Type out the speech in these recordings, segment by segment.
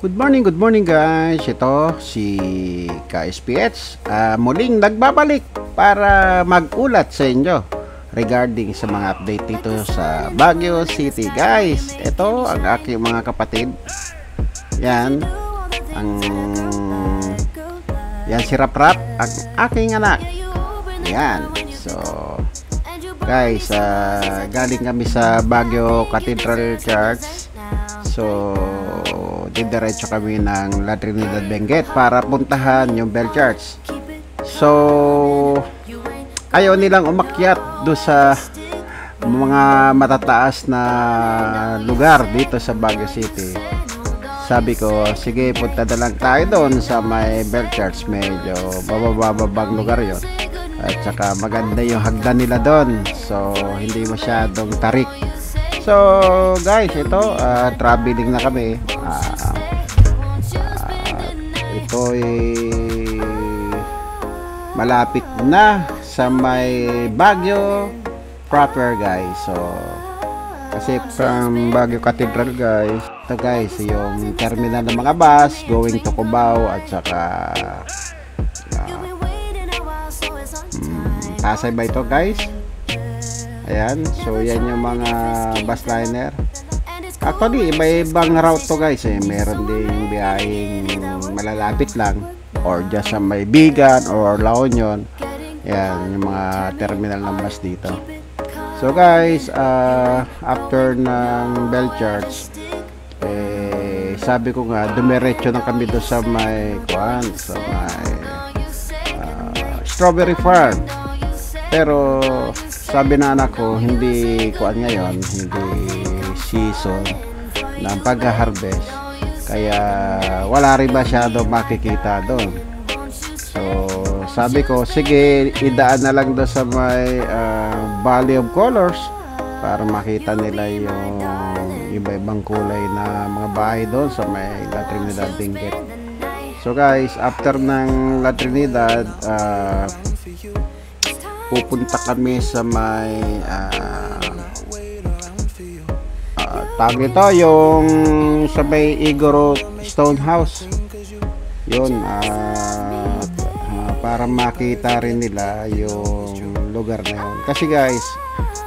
Good morning guys. Ito si KSPH. Muling nagbabalik para mag-ulat sa inyo regarding sa mga update dito sa Baguio City guys. Ito ang aking mga kapatid. Yan si Rap, ang aking anak. Yan. So guys, galing kami sa Baguio Cathedral Church. So didiretso kami ng La Trinidad Benguet para puntahan yung Bell Church. So ayaw nilang umakyat do sa mga matataas na lugar dito sa Baguio City. Sabi ko, sige, punta na lang tayo doon sa may Bell Church. Medyo bababang lugar yon. At saka maganda yung hagdan nila doon. So hindi masyadong tarik. So guys, ito traveling na kami. Ito malapit na sa may Baguio proper guys. So kasi from Baguio Cathedral guys, ito guys yung terminal ng mga bus going to Cubao at saka Pasay ba ito guys? Ayan, so yan yung mga bus liner. Actually, iba-ibang route to guys eh. Meron ding biyaheng malalapit lang or just sa may Bigan or La Union. Yan, yung mga terminal ng bus dito. So guys, after ng Bell Church, sabi ko nga, dumiretso na kami doon sa may strawberry farm. Pero sabi na anak ko, hindi ngayon, hindi season ng pag-harvest, kaya wala rin masyado makikita doon. So sabi ko, sige, idaan na lang doon sa may Valley of Colors para makita nila yung iba-ibang kulay na mga bahay doon sa may La Trinidad Benguet. So guys, after ng La Trinidad, pupunta kami sa may tawag ito, yung sa may Igorot Stone House. Yun, para makita rin nila yung lugar na yun. Kasi guys,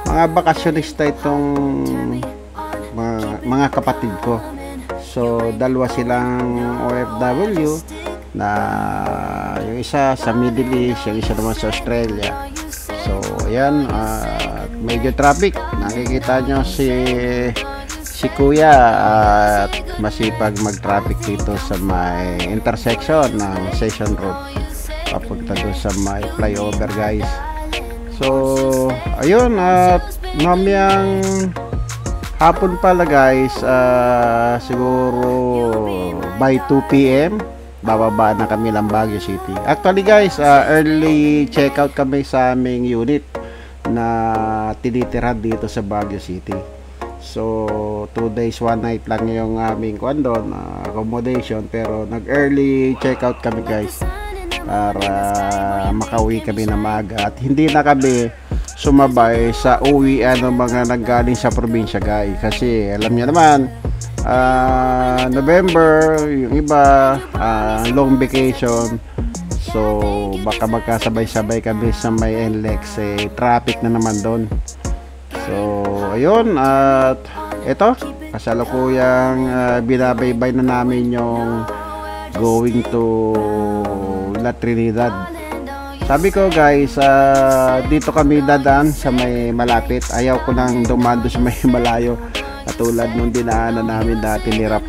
mga bakasyonista itong mga kapatid ko. So dalawa silang OFW, na yung isa sa Middle East, yung isa naman sa Australia. So ayan, medyo traffic. Nakikita nyo si kuya at masipag mag-traffic dito sa may intersection ng Session Road papunta doon sa may flyover guys. So ayun, at mamayang hapon pala guys, siguro by 2 PM bababa na kami ng Baguio City. Actually guys, early checkout kami sa aming unit na tinitirahan dito sa Baguio City. So 2 days 1 night lang yung aming accommodation, pero nag-early checkout kami guys para makauwi kami na maaga at hindi na kami sumabay sa uwian ng mga nanggaling sa probinsya guys. Kasi alam niyo naman, November yung iba long vacation, so baka magkasabay-sabay kami sa may NLEX, traffic na naman doon. So ayun, at ito kasalukuyang binabaybay na namin yung going to La Trinidad. Sabi ko guys, dito kami dadaan sa may malapit. Ayaw ko nang dumaan doon sa may malayo, katulad nung dinaanan namin dati ni Rap,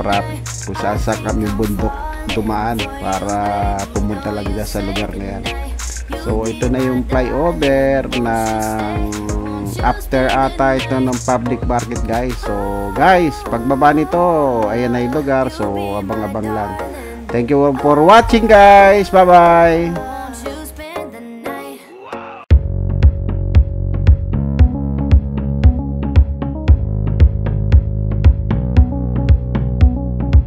kung saan kami bundok dumaan para pumunta lang dyan sa lugar na yan. So ito na yung flyover ng after ata ito ng public market guys. So guys, pagbaba nito, ayan na yung lugar. So abang-abang lang. Thank you for watching guys. Bye bye.